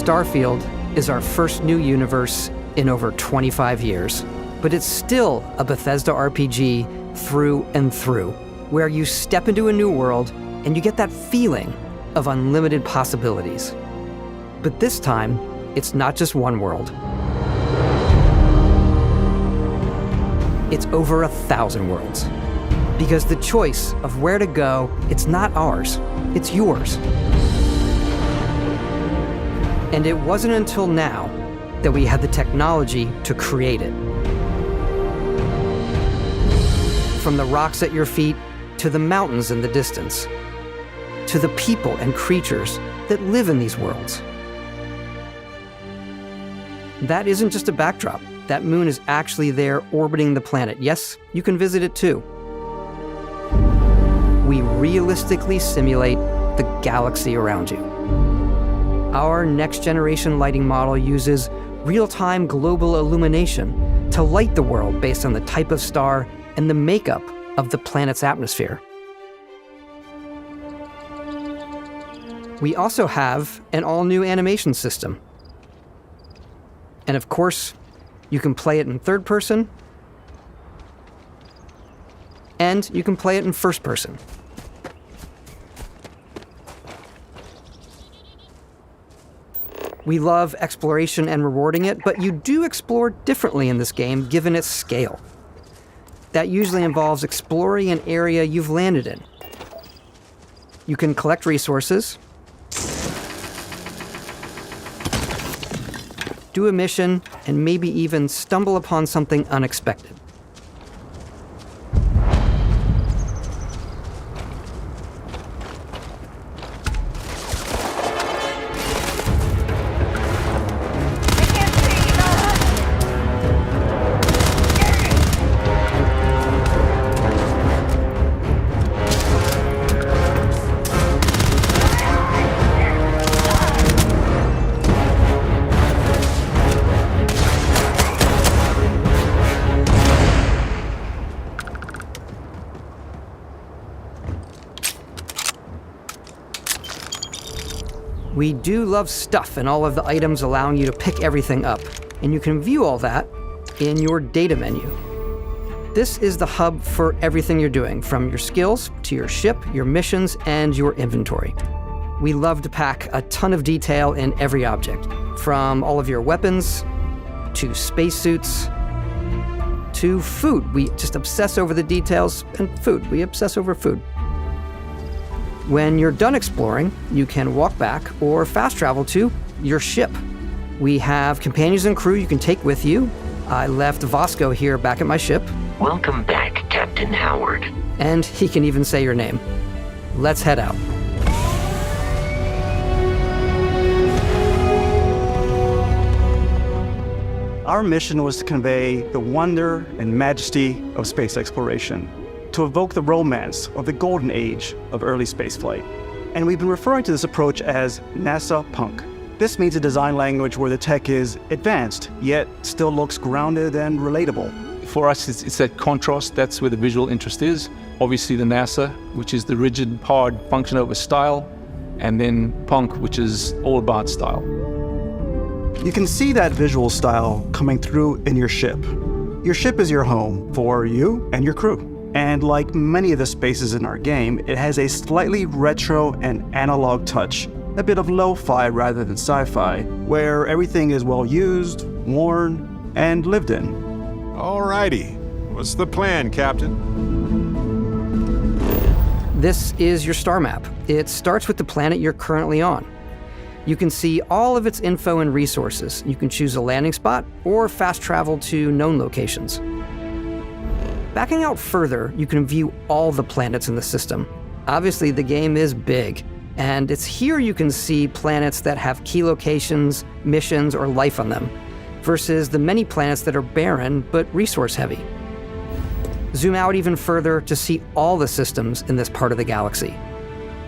Starfield is our first new universe in over 25 years, but it's still a Bethesda RPG through and through, where you step into a new world and you get that feeling of unlimited possibilities. But this time, it's not just one world. It's over 1,000 worlds. Because the choice of where to go, it's not ours, it's yours. And it wasn't until now that we had the technology to create it. From the rocks at your feet, to the mountains in the distance, to the people and creatures that live in these worlds. That isn't just a backdrop. That moon is actually there orbiting the planet. Yes, you can visit it too. We realistically simulate the galaxy around you. Our next-generation lighting model uses real-time global illumination to light the world based on the type of star and the makeup of the planet's atmosphere. We also have an all-new animation system. And of course, you can play it in third person, and you can play it in first person. We love exploration and rewarding it, but you do explore differently in this game given its scale. That usually involves exploring an area you've landed in. You can collect resources, do a mission, and maybe even stumble upon something unexpected. We do love stuff and all of the items allowing you to pick everything up, and you can view all that in your data menu. This is the hub for everything you're doing, from your skills to your ship, your missions, and your inventory. We love to pack a ton of detail in every object, from all of your weapons, to spacesuits, to food. We just obsess over the details, and food. We obsess over food. When you're done exploring, you can walk back or fast travel to your ship. We have companions and crew you can take with you. I left Vasco here back at my ship. Welcome back, Captain Howard. And he can even say your name. Let's head out. Our mission was to convey the wonder and majesty of space exploration, to evoke the romance of the golden age of early spaceflight. And we've been referring to this approach as NASA Punk. This means a design language where the tech is advanced, yet still looks grounded and relatable. For us, it's that contrast. That's where the visual interest is. Obviously the NASA, which is the rigid, hard function over style, and then Punk, which is all about style. You can see that visual style coming through in your ship. Your ship is your home for you and your crew. And like many of the spaces in our game, it has a slightly retro and analog touch, a bit of lo-fi rather than sci-fi, where everything is well used, worn, and lived in. Alrighty, what's the plan, Captain? This is your star map. It starts with the planet you're currently on. You can see all of its info and resources. You can choose a landing spot or fast travel to known locations. Backing out further, you can view all the planets in the system. Obviously, the game is big, and it's here you can see planets that have key locations, missions, or life on them, versus the many planets that are barren but resource-heavy. Zoom out even further to see all the systems in this part of the galaxy.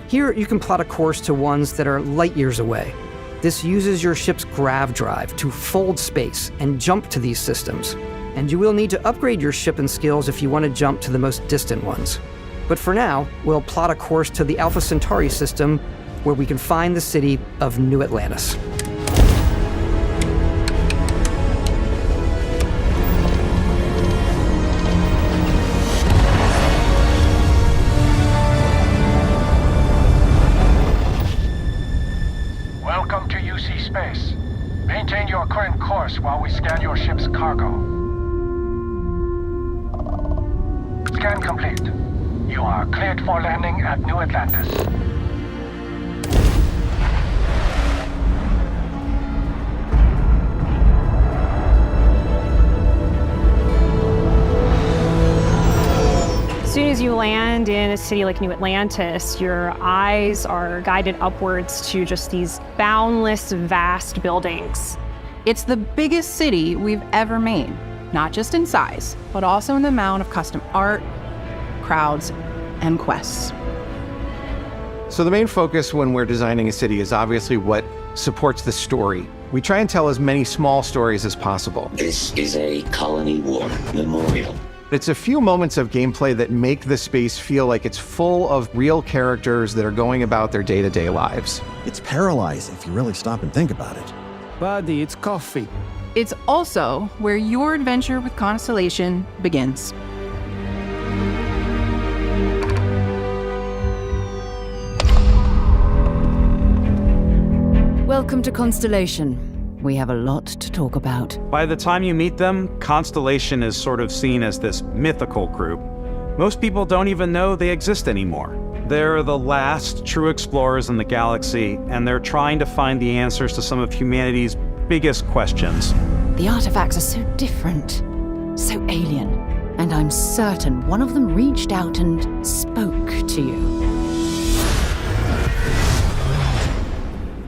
Here, you can plot a course to ones that are light years away. This uses your ship's grav drive to fold space and jump to these systems. And you will need to upgrade your ship and skills if you want to jump to the most distant ones. But for now, we'll plot a course to the Alpha Centauri system, where we can find the city of New Atlantis. cargo. Scan complete. You are cleared for landing at New Atlantis. As soon as you land in a city like New Atlantis, your eyes are guided upwards to just these boundless, vast buildings. It's the biggest city we've ever made, not just in size, but also in the amount of custom art, crowds, and quests. So the main focus when we're designing a city is obviously what supports the story. We try and tell as many small stories as possible. This is a colony war memorial. It's a few moments of gameplay that make the space feel like it's full of real characters that are going about their day-to-day lives. It's paralyzing if you really stop and think about it. Buddy, it's coffee. It's also where your adventure with Constellation begins. Welcome to Constellation. We have a lot to talk about. By the time you meet them, Constellation is sort of seen as this mythical group. Most people don't even know they exist anymore. They're the last true explorers in the galaxy, and they're trying to find the answers to some of humanity's biggest questions. The artifacts are so different, so alien, and I'm certain one of them reached out and spoke to you.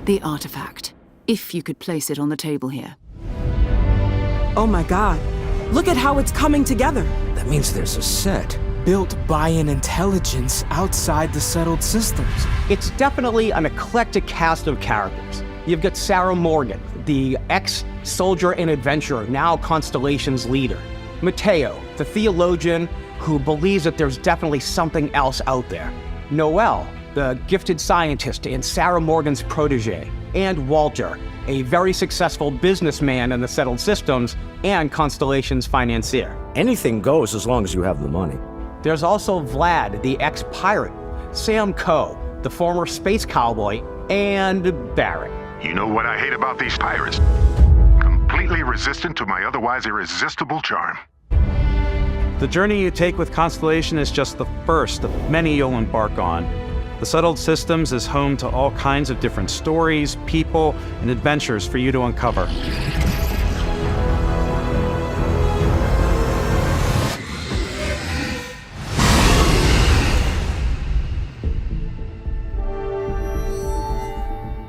The artifact. If you could place it on the table here. Oh my god. Look at how it's coming together. That means there's a set built by an intelligence outside the settled systems. It's definitely an eclectic cast of characters. You've got Sarah Morgan, the ex-soldier and adventurer, now Constellation's leader. Mateo, the theologian who believes that there's definitely something else out there. Noel, the gifted scientist and Sarah Morgan's protege. And Walter, a very successful businessman in the settled systems and Constellation's financier. Anything goes as long as you have the money. There's also Vlad, the ex-pirate, Sam Coe, the former space cowboy, and Barrett. You know what I hate about these pirates? Completely resistant to my otherwise irresistible charm. The journey you take with Constellation is just the first of many you'll embark on. The Settled Systems is home to all kinds of different stories, people, and adventures for you to uncover.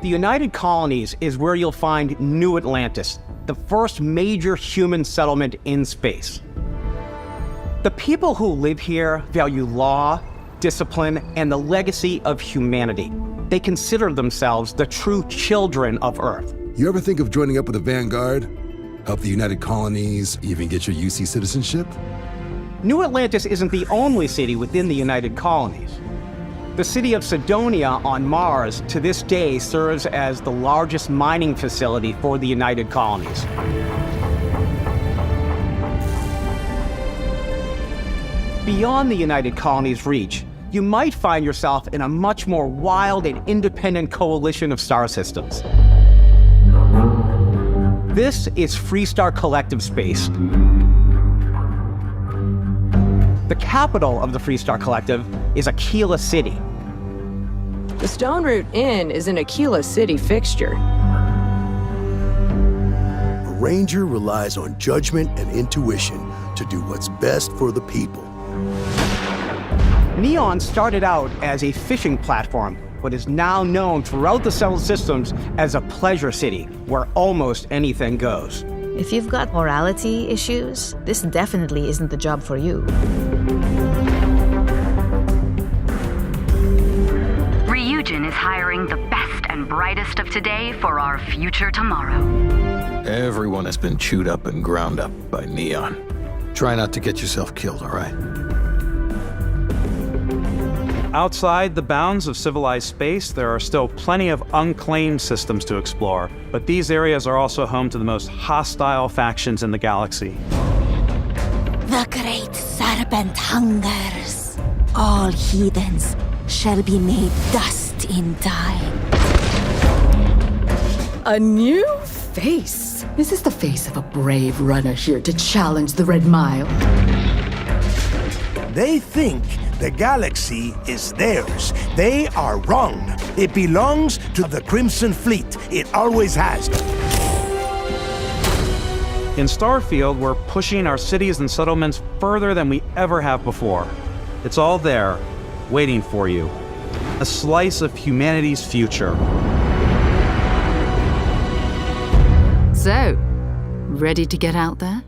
The United Colonies is where you'll find New Atlantis, the first major human settlement in space. The people who live here value law, discipline, and the legacy of humanity. They consider themselves the true children of Earth. You ever think of joining up with the Vanguard? Help the United Colonies, even get your UC citizenship? New Atlantis isn't the only city within the United Colonies. The city of Sidonia on Mars to this day serves as the largest mining facility for the United Colonies. Beyond the United Colonies' reach, you might find yourself in a much more wild and independent coalition of star systems. This is Freestar Collective Space. The capital of the Freestar Collective is Aquila City. The Stone Root Inn is an Aquila City fixture. A ranger relies on judgment and intuition to do what's best for the people. Neon started out as a fishing platform, but is now known throughout the settled systems as a pleasure city where almost anything goes. If you've got morality issues, this definitely isn't the job for you. Ryujin is hiring the best and brightest of today for our future tomorrow. Everyone has been chewed up and ground up by Neon. Try not to get yourself killed, all right? Outside the bounds of civilized space, there are still plenty of unclaimed systems to explore, but these areas are also home to the most hostile factions in the galaxy. The great serpent hungers. All heathens shall be made dust in time. A new face? Is this the face of a brave runner here to challenge the Red Mile? They think the galaxy is theirs. They are wrong. It belongs to the Crimson Fleet. It always has. In Starfield, we're pushing our cities and settlements further than we ever have before. It's all there, waiting for you. A slice of humanity's future. So, ready to get out there?